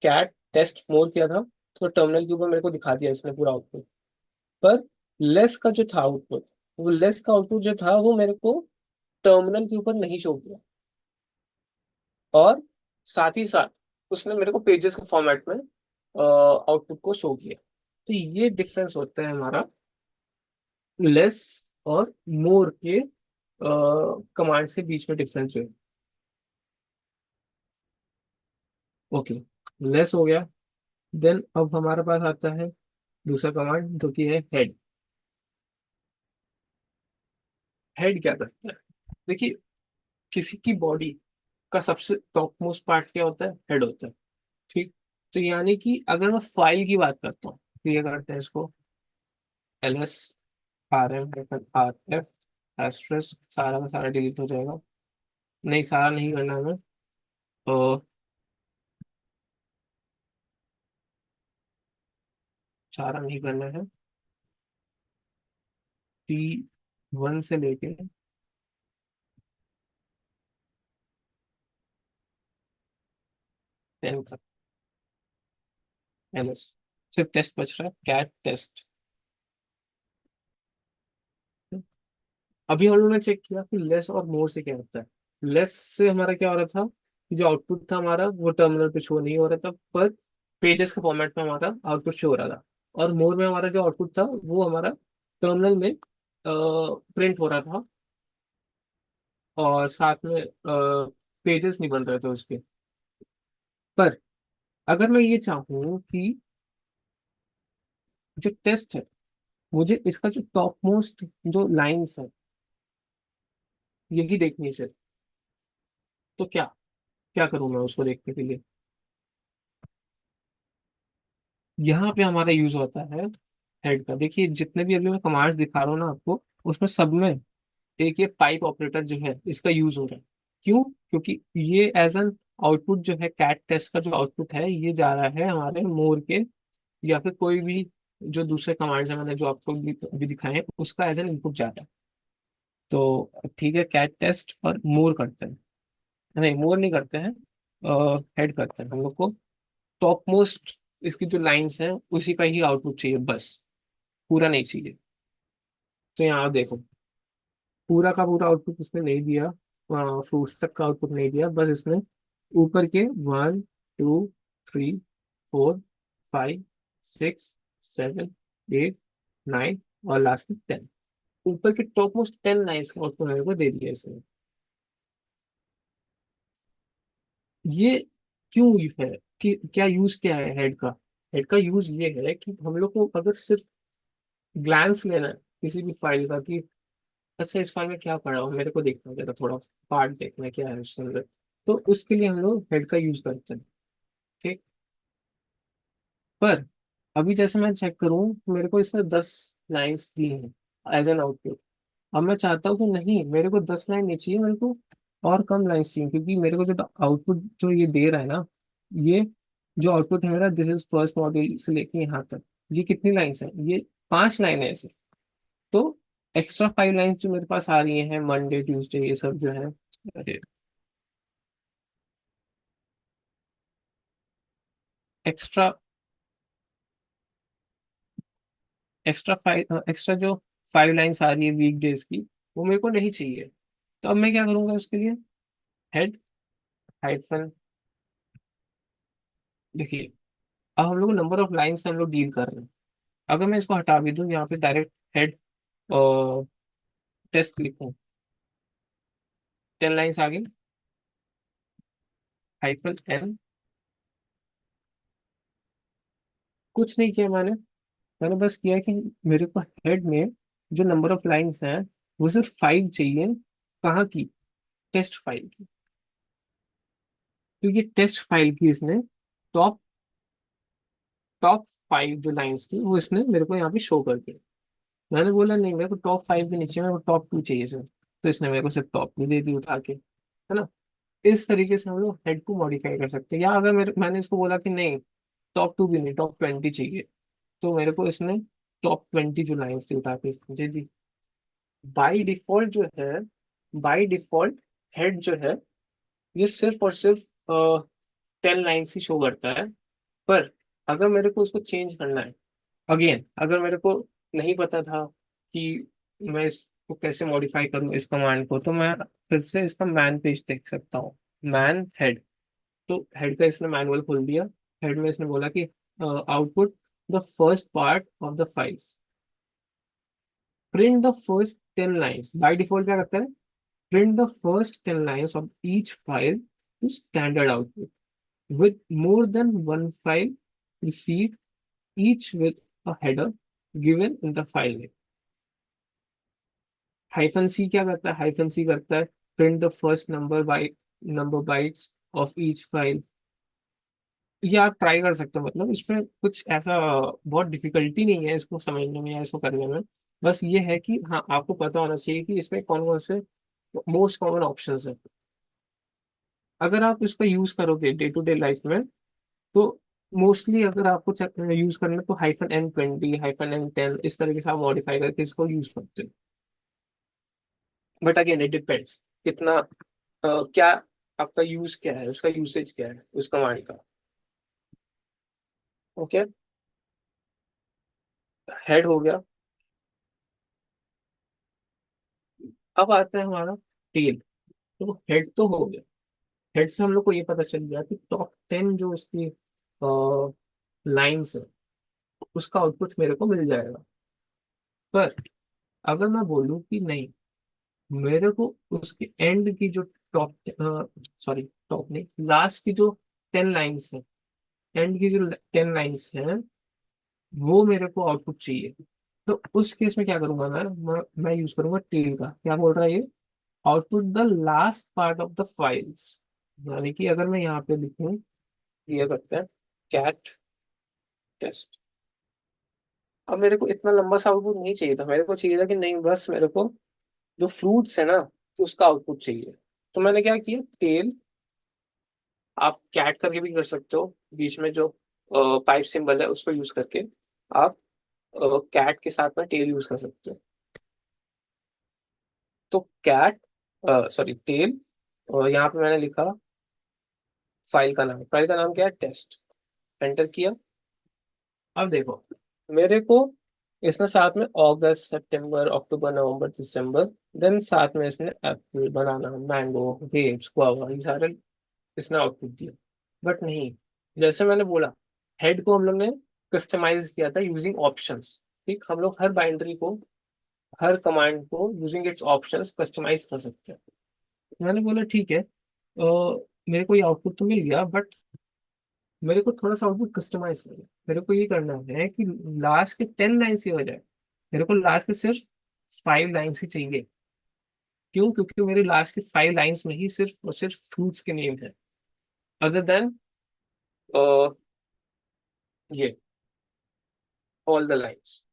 कैट टेस्ट मोर किया था तो टर्मिनल के ऊपर मेरे को दिखा दिया इसने पूरा आउटपुट। पर लेस का जो था आउटपुट, वो लेस का आउटपुट जो था वो मेरे को टर्मिनल के ऊपर नहीं शो किया, और साथ ही साथ उसने मेरे को पेजेस के फॉर्मेट में आउटपुट को शो किया। तो ये डिफरेंस होता है हमारा लेस और मोर के कमांड्स के बीच में डिफरेंस जो है। ओके, लेस हो गया। देन अब हमारे पास आता है दूसरा कमांड, जो कि है हेड। हेड क्या करता है, देखिए, किसी की बॉडी का सबसे टॉप मोस्ट पार्ट क्या होता है, हेड होता है। ठीक, तो यानी कि अगर मैं फाइल की बात करता हूँ तो ये करते हैं इसको ls rm-rf एस्ट्रेस, सारा का सारा डिलीट हो जाएगा। नहीं, सारा नहीं करना हमें, तो सारा नहीं करना है। T1 से लेके 10 तक ls, सिर्फ टेस्ट बच रहा है, कैट टेस्ट। अभी हम लोगों ने चेक किया कि लेस और मोर से क्या होता है। लेस से हमारा क्या हो रहा था, कि जो आउटपुट था हमारा वो टर्मिनल पे शो नहीं हो रहा था, पर पेजेस के फॉर्मेट में हमारा आउटपुट शो हो रहा था। और मोर में हमारा जो आउटपुट था वो हमारा टर्मिनल में प्रिंट हो रहा था, और साथ में पेजेस नहीं बन रहे थे उसके। पर अगर मैं ये चाहूँ कि जो टेस्ट है, मुझे इसका जो टॉप मोस्ट जो लाइंस है यही देखनी है सिर्फ, तो क्या, क्या करूँ मैं उसको देखने के लिए। यहाँ पे हमारा यूज होता है हेड का। देखिए जितने भी अभी मैं कमांड्स दिखा रहा हूँ ना आपको, उसमें सब में एक ये पाइप ऑपरेटर जो है इसका यूज हो रहा है। क्यों? क्योंकि ये एज एन आउटपुट जो है, कैट टेस्ट का जो आउटपुट है ये जा रहा है हमारे मोर के, या फिर कोई भी जो दूसरे कमांड्स है मैंने जो आपको भी दिखाए हैं उसका एज एन इनपुट जाता है। तो ठीक है, कैट टेस्ट और मोर करते हैं, नहीं मोर नहीं करते हैं, हेड करते हैं। हम लोग को टॉप मोस्ट इसकी जो लाइंस हैं उसी का ही आउटपुट चाहिए बस, पूरा नहीं चाहिए। तो यहाँ देखो, पूरा का पूरा आउटपुट इसने नहीं दिया, फ्रूट्स तक का आउटपुट नहीं दिया, बस इसने ऊपर के 1 2 3 4 5 6 7 8 9 और लास्ट में 10, ऊपर के टॉप मोस्ट 10 लाइन्स का आउटपुट मेरे को दे दिया इसने। ये क्यों है कि क्या यूज क्या है हेड का? हेड का यूज ये है कि हम लोग को अगर सिर्फ ग्लैंस लेना है किसी भी फाइल का, कि अच्छा इस फाइल में क्या पड़ा हो मेरे को देखना है, थोड़ा पार्ट देखना है क्या है उसके अंदर, तो उसके लिए हम लोग हेड का यूज करते हैं। ठीक। पर अभी जैसे मैं चेक करूं तो मेरे को इसने 10 लाइन्स दी हैं एज एन आउटपुट। अब मैं चाहता हूँ कि नहीं, मेरे को 10 लाइन नहीं चाहिए, मेरे को और कम लाइन्स चाहिए, क्योंकि मेरे को जो आउटपुट जो ये दे रहा है ना, ये जो आउटपुट है मेरा, दिस इज फर्स्ट मॉड्यूल से लेके यहाँ तक, ये कितनी लाइन्स है? ये 5 लाइन है ऐसे। तो एक्स्ट्रा 5 लाइन्स जो मेरे पास आ रही हैं मंडे ट्यूसडे ये सब जो है, अरे एक्स्ट्रा एक्स्ट्रा जो 5 लाइन्स आ रही है वीक डेज की, वो मेरे को नहीं चाहिए। तो अब मैं क्या करूंगा उसके लिए? हेड हाइफन, देखिए अब हम लोग नंबर ऑफ लाइन से हम लोग डील कर रहे हैं। अगर मैं इसको हटा भी दूं यहाँ पे डायरेक्ट हेड टेस्ट लिखूं, 10 लाइन्स आ गई, हाइफन एन। कुछ नहीं किया मैंने, मैंने बस किया कि मेरे को हेड में जो नंबर ऑफ लाइन्स हैं वो सिर्फ 5 चाहिए। कहाँ की? टेस्ट फाइल की। तो ये टेस्ट फाइल की इसने टॉप टॉप 5 जो लाइन्स थी वो इसने मेरे को यहाँ पे शो कर दी। मैंने बोला नहीं, मेरे को टॉप 5 भी नहीं चाहिए, मेरे को टॉप 2 चाहिए सर, तो इसने मेरे को सिर्फ टॉप 2 दे दी उठा के, है ना? इस तरीके से हम लोग हेड को मॉडिफाई कर सकते हैं। या अगर मैंने इसको बोला कि नहीं, टॉप 2 भी नहीं, टॉप 20 चाहिए, तो मेरे को इसने टॉप 20 जो लाइन्स थी उठा के इसने दे दी। बाई डिफॉल्ट जो है, बाई डिफॉल्ट हेड जो है ये सिर्फ और सिर्फ 10 लाइन्स ही शो करता है। पर अगर मेरे को उसको चेंज करना है, अगेन अगर मेरे को नहीं पता था कि मैं इसको कैसे मॉडिफाई करूँ इस कमांड को, तो मैं फिर से इसका मैन पेज देख सकता हूँ, मैन हेड। तो हेड का इसने मैनुअल खोल दिया। हेड में इसने बोला कि output the first part of the files, print the first 10 lines. By default क्या करता है? Print the first 10 lines of each file to standard output with more than one file received, each with a header given in the file name। Hyphen C क्या करता है? हाइफन सी करता है print the first number bytes of each file. ये आप ट्राई कर सकते हो, मतलब इसमें कुछ ऐसा बहुत डिफिकल्टी नहीं है इसको समझने में या इसको करने में। बस ये है कि हाँ, आपको पता होना चाहिए कि इसमें कौन कौन से मोस्ट कॉमन ऑप्शंस है। अगर आप इसका यूज करोगे डे टू डे लाइफ में, तो मोस्टली अगर आपको यूज करना है तो -N20 -N10 इस तरीके से आप मॉडिफाई करके इसको यूज करते हो। बट अगेन इट डिपेंड्स कितना क्या आपका यूज क्या है, उसका यूसेज क्या है उस कमांड का। ओके, हेड हो गया। अब आता है हमारा टेल। तो हेड तो हो गया। हेड से हम लोग को ये पता चल गया कि टॉप 10 जो उसकी लाइन्स है उसका आउटपुट मेरे को मिल जाएगा। पर अगर मैं बोलूँ कि नहीं, मेरे को उसके एंड की जो टॉप सॉरी टॉप नहीं, लास्ट की जो 10 लाइन्स है, एंड की जो 10 लाइन्स हैं वो मेरे को आउटपुट चाहिए। तो उस केस में क्या करूंगा मैं यूज करूंगा टेल का। क्या बोल रहा है ये? Output the last part of the files. यानी कि अगर मैं यहाँ पे लिखूं, ये करता है कैट टेस्ट। अब मेरे को इतना लंबा सा आउटपुट नहीं चाहिए था, मेरे को चाहिए था कि नहीं, बस मेरे को जो फ्रूट्स है ना, तो उसका आउटपुट चाहिए। तो मैंने क्या किया, टेल, आप कैट करके भी कर सकते हो, बीच में जो पाइप सिंबल है उसको यूज करके आप कैट के साथ में टेल यूज कर सकते हो। तो कैट, सॉरी टेल, यहाँ पे मैंने लिखा फाइल का नाम क्या है, टेस्ट। एंटर किया। अब देखो, मेरे को इसने साथ में अगस्त, सितंबर, अक्टूबर, नवंबर, दिसंबर, देन साथ में इसने एप्पल, बनाना, मैंगो, ग्रेप्स, गुआवा, ये सारे इसने आउटपुट दिया। बट नहीं, जैसे मैंने बोला, हेड को हम लोग ने कस्टमाइज किया था यूजिंग ऑप्शंस। ठीक, हम लोग हर बाइनरी को, हर कमांड को यूजिंग इट्स ऑप्शंस कस्टमाइज कर सकते हैं। मैंने बोला ठीक है, मेरे को ये आउटपुट तो मिल गया, बट मेरे को थोड़ा सा आउटपुट कस्टमाइज करना है। मेरे को ये करना है कि लास्ट के 10 लाइन्स की बजाय मेरे को लास्ट के सिर्फ 5 लाइन्स ही चाहिए। क्यों? क्योंकि मेरे लास्ट के 5 लाइन्स में ही सिर्फ और सिर्फ फ्रूट्स के नेम है, अदर देन ये ऑल द लाइन्स।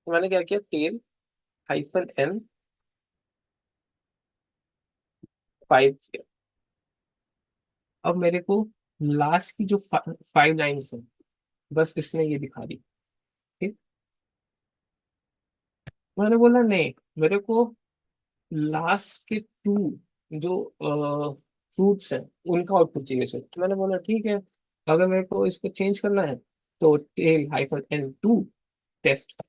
तो मैंने क्या किया, टेल -n 5 किया। अब मेरे को लास्ट की जो 5 लाइन्स है, बस इसने ये दिखा दी। ठीक, मैंने बोला नहीं, मेरे को लास्ट के 2 जो फ्रूट्स हैं उनका आउटपुट चाहिए सर। तो मैंने बोला ठीक है, अगर मेरे को इसको चेंज करना है तो टेल -n 2 टेस्ट,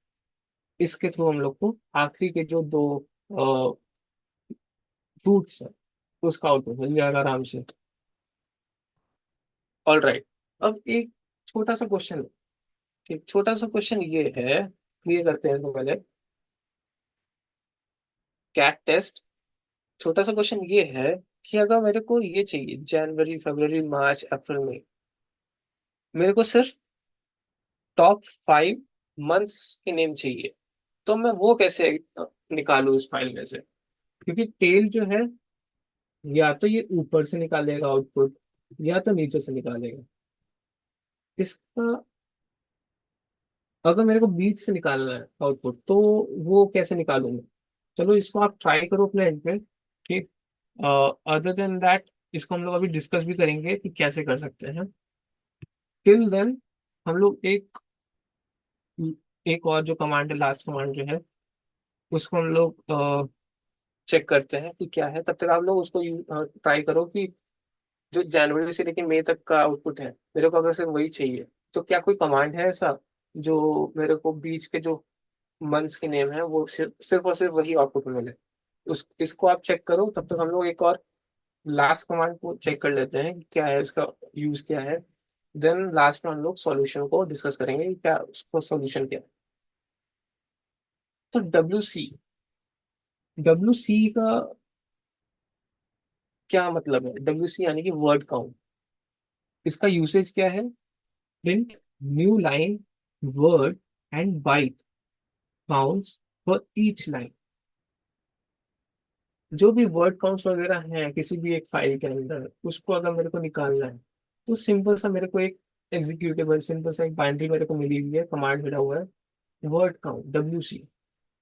इसके थ्रू हम लोग को आखिरी के जो 2 फ्रूट्स हैं उसका आउटपुट मिल जाएगा आराम से। All right. अब एक छोटा सा क्वेश्चन, ठीक, छोटा सा क्वेश्चन ये है, क्लियर करते हैं इसको पहले। कैट टेस्ट, छोटा सा क्वेश्चन ये है कि अगर मेरे को ये चाहिए जनवरी, फरवरी, मार्च, अप्रैल, मई, मेरे को सिर्फ टॉप 5 मंथ्स के नेम चाहिए, तो मैं वो कैसे निकालूं इस फाइल में से? क्योंकि टेल जो है, या तो ये ऊपर से निकालेगा आउटपुट, या तो नीचे से निकालेगा। इसका अगर मेरे को बीच से निकालना है आउटपुट, तो वो कैसे निकालूंगा? चलो इसको आप ट्राई करो अपने एंड पे। ठीक, अदर देन दैट, इसको हम लोग अभी डिस्कस भी करेंगे कि कैसे कर सकते हैं। टिल देन हम लोग एक और जो कमांड है, लास्ट कमांड जो है, उसको हम लोग चेक करते हैं कि क्या है। तब तक आप लोग उसको ट्राई करो कि जो जनवरी से लेकर मई तक का आउटपुट है, मेरे को अगर सिर्फ वही चाहिए, तो क्या कोई कमांड है ऐसा जो मेरे को बीच के जो मंथ्स के नेम है वो सिर्फ और सिर्फ वही आउटपुट में मिले? उस इसको आप चेक करो, तब तक हम लोग एक और लास्ट कमांड को चेक कर लेते हैं कि क्या है, उसका यूज क्या है। देन लास्ट में हम लोग सॉल्यूशन को डिस्कस करेंगे कि क्या उसको सॉल्यूशन क्या है। तो डब्ल्यू सी का क्या मतलब है? डब्ल्यू सी यानी कि वर्ड काउंट। इसका यूसेज क्या है? Print new line, word and byte counts for each line. जो भी वर्ड काउंट्स वगैरह हैं किसी भी एक फाइल के अंदर, उसको अगर मेरे को निकालना है, तो सिंपल सा मेरे को एक एग्जीक्यूटेबल, सिंपल सा एक बाइनरी मेरे को मिली हुई है, कमांड मिला हुआ है, वर्ड काउंट, डब्ल्यू सी।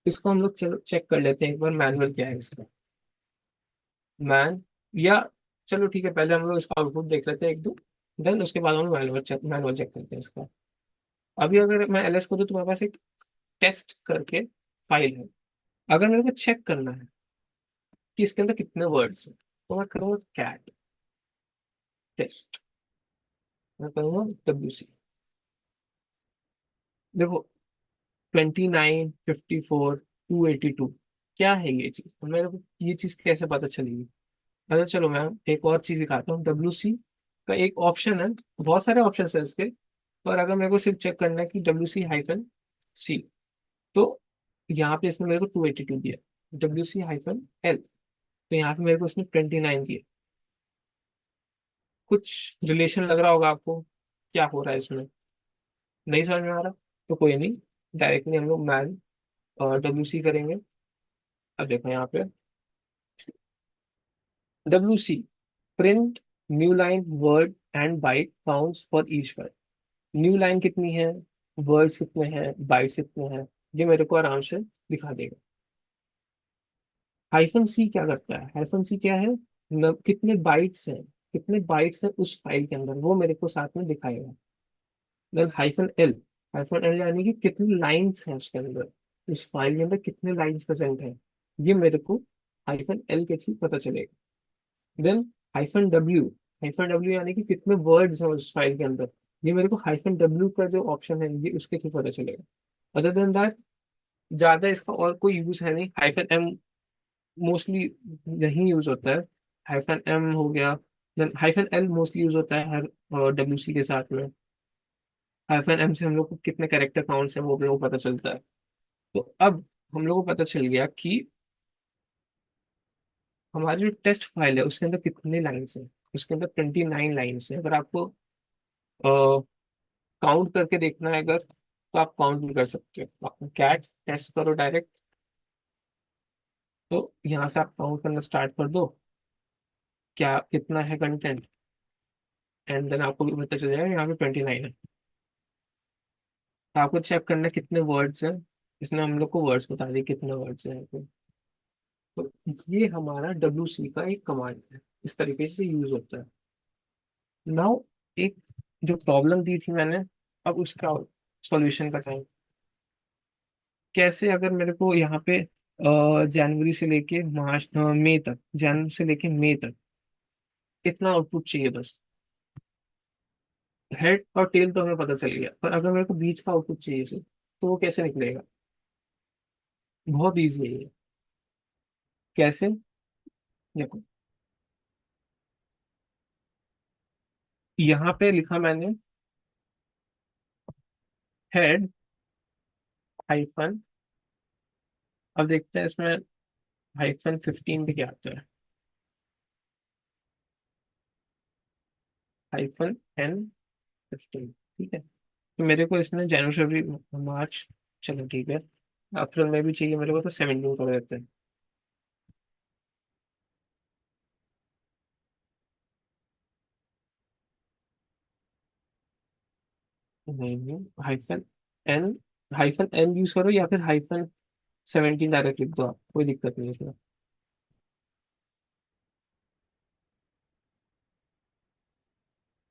इसको हम लोग चलो चेक कर लेते हैं एक बार, मैनुअल क्या है इसका। मैन, या चलो ठीक है, पहले हम लोग इसका आउटपुट देख लेते हैं एक दो, देन उसके बाद हम मैनुअल चेक करते हैं इसका। अभी अगर मैं एलएस करूँ तो मेरे पास एक टेस्ट करके फाइल है। अगर मेरे को चेक करना है कि इसके अंदर कितने वर्ड्स हैं, तो मैं करूँगा कैट टेस्ट, मैं करूँगा डब्ल्यू सी। देखो, 29, 54, 282, क्या है ये चीज? तो मेरे को ये चीज कैसे पता चलेगी? अच्छा चलो, मैं एक और चीज दिखाता हूँ। डब्ल्यू सी का एक ऑप्शन है, बहुत सारे ऑप्शन है इसके, पर अगर मेरे को सिर्फ चेक करना है कि WC-C, तो यहाँ पे इसने मेरे को 282 दिया। WC-L, तो यहाँ पे मेरे को इसने 29 दिया। कुछ रिलेशन लग रहा होगा आपको, क्या हो रहा है इसमें? नहीं समझ में आ रहा? तो कोई नहीं, डायरेक्टली हम लोग मैन और WC करेंगे। अब देखो यहाँ पे WC, print new line, word and byte counts for each word. New line कितनी है, वर्ड्स कितने हैं, बाइट्स कितने हैं, ये मेरे को आराम से दिखा देगा। हाइफन सी क्या करता है, हाइफन सी क्या है, कितने बाइट्स हैं, कितने बाइट्स हैं उस फाइल के अंदर, वो मेरे को साथ में दिखाएगा। Then hyphen L, hyphen L यानी कि कितनी लाइंस हैं उसके अंदर, उस फाइल के अंदर कितने लाइंस प्रेजेंट हैं, ये मेरे को हाइफन एल के थ्रू पता चलेगा। Then hyphen W, hyphen W यानी कि कितने वर्ड्स हैं उस फाइल के अंदर, ये मेरे को हाइफन डब्ल्यू का जो ऑप्शन है ये उसके थ्रू पता चलेगा। अदर देन दैट ज्यादा इसका और कोई यूज है नहीं। हाइफन एम मोस्टली नहीं यूज होता है, हाइफन एम हो गया। Then hyphen L mostly use होता है हर डब्ल्यू सी के साथ में। हाइफन एम से हम लोग को कितने कैरेक्टर काउंट्स हैं वो हम लोग को पता चलता है। तो अब हम लोग को पता चल गया कि हमारी जो टेस्ट फाइल है उसके अंदर कितने लाइन्स हैं, उसके अंदर 29 लाइन्स हैं। अगर आपको काउंट करके देखना है अगर, तो आप काउंट भी कर सकते हो, आप कैट टेस्ट करो डायरेक्ट। तो यहाँ से आप काउंट करना स्टार्ट कर दो, क्या कितना है कंटेंट, एंड देन आपको भी पता चल जाएगा यहाँ पे 29 है। तो आपको चेक करना है कितने वर्ड्स हैं, इसने हम लोग को वर्ड्स बता दिए कितने वर्ड्स हैं यहाँ पे। तो ये हमारा डब्ल्यू सी का एक कमांड है, इस तरीके से यूज होता है। नाउ एक जो प्रॉब्लम दी थी मैंने, अब उसका सॉल्यूशन का टाइम। कैसे, अगर मेरे को यहाँ पे जनवरी से लेके मार्च मई तक, जनवरी से लेके मई तक इतना आउटपुट चाहिए बस। हेड और टेल तो हमें पता चल गया, पर अगर मेरे को बीच का आउटपुट चाहिए से, तो वो कैसे निकलेगा। बहुत ईजी है ये। कैसे, देखो यहाँ पे लिखा मैंने हेड हाइफन, अब देखते हैं इसमें हाइफन 15 पे क्या आता है, हाइफन N15। ठीक है, तो मेरे को इसमें जनवरी फरवरी मार्च, चलो ठीक है, अप्रैल में भी चाहिए मेरे को, तो 17 कर देते हैं। नहीं, hyphen N, hyphen N use करो या फिर हाइफन 17 डायरेक्ट लिख दो आप, कोई दिक्कत नहीं है इसमें।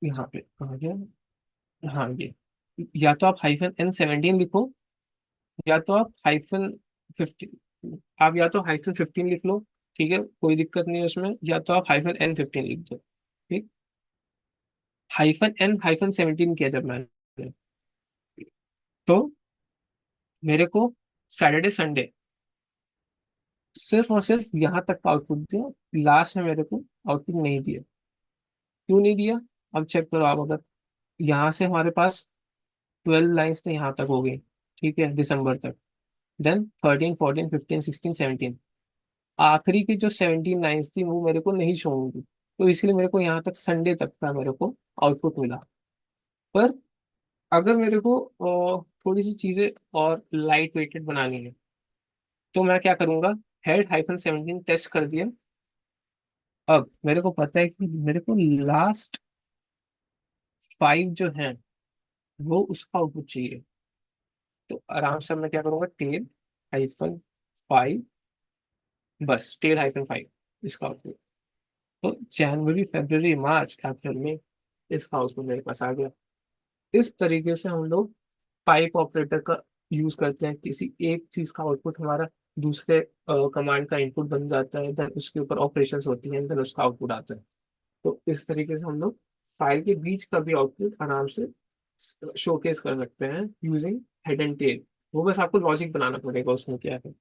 यहाँ पे कहा गया, हाँ ये, या तो आप हाइफन N17 लिखो, या तो आप हाइफन 15, आप या तो हाइफन 15 लिख लो, ठीक है कोई दिक्कत नहीं है उसमें, या तो आप हाइफन N15 लिख दो। ठीक, हाइफन 17 किया जब मैंने, तो मेरे को सैटरडे संडे सिर्फ और सिर्फ यहाँ तक का आउटपुट दिया, लास्ट में मेरे को आउटपुट नहीं दिया। क्यों नहीं दिया, अब चेक करो आप, अगर यहाँ से हमारे पास 12 लाइन्स तो यहाँ तक हो गई, ठीक है दिसंबर तक। देन 13 14 15 16 17, आखिरी की जो 17 लाइन्स थी वो मेरे को नहीं शो होंगी, तो इसलिए मेरे को यहाँ तक संडे तक का मेरे को आउटपुट मिला। पर अगर मेरे को थोड़ी सी चीजें और लाइट वेटेड बनानी है, तो मैं क्या करूंगा, हेड हाइफन 17 टेस्ट कर दिया। अब मेरे को पता है कि मेरे को लास्ट 5 जो है वो उसका आउटपुट चाहिए, तो आराम से मैं क्या करूंगा, टेल हाइफन 5, बस टेल हाइफन 5 इसका आउटपुट। तो जनवरी फरवरी मार्च अप्रैल में इसका आउटपुट मेरे पास आ गया। इस तरीके से हम लोग पाइप ऑपरेटर का यूज करते हैं, किसी एक चीज का आउटपुट हमारा दूसरे कमांड का इनपुट बन जाता है, देन उसके ऊपर ऑपरेशंस होती हैं, देन उसका आउटपुट आता है। तो इस तरीके से हम लोग फाइल के बीच का भी आउटपुट आराम से शोकेस कर सकते हैं यूजिंग हेड एंड टेल। वो बस आपको लॉजिक बनाना पड़ेगा उसमें क्या है।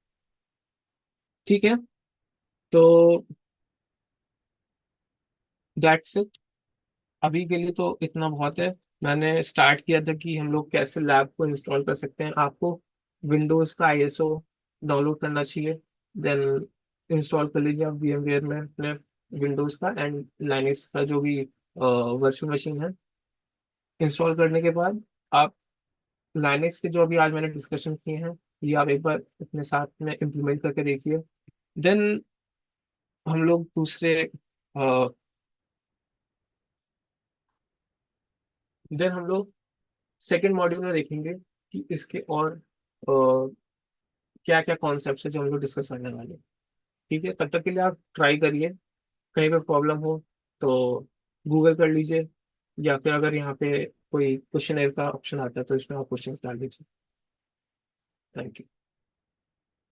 ठीक है, तो दैट्स इट, अभी के लिए तो इतना बहुत है। मैंने स्टार्ट किया था कि हम लोग कैसे लैब को इंस्टॉल कर सकते हैं। आपको विंडोज का आईएसओ डाउनलोड करना चाहिए, देन इंस्टॉल कर लीजिए आप VMware में अपने विंडोज का एंड लाइनक्स का जो भी वर्चुअल मशीन है। इंस्टॉल करने के बाद आप लाइनक्स के जो अभी आज मैंने डिस्कशन किए हैं, ये आप एक बार अपने साथ में इम्प्लीमेंट करके देखिए। देन हम लोग दूसरे देन हम लोग सेकेंड मॉड्यूल में देखेंगे कि इसके और क्या क्या कॉन्सेप्ट है जो हम लोग डिस्कस करने वाले हैं। ठीक है, तब तक के लिए आप ट्राई करिए। कहीं पे प्रॉब्लम हो तो गूगल कर लीजिए, या फिर अगर यहाँ पे कोई क्वेश्चन का ऑप्शन आता है तो इसमें आप क्वेश्चन डाल दीजिए। Thank you.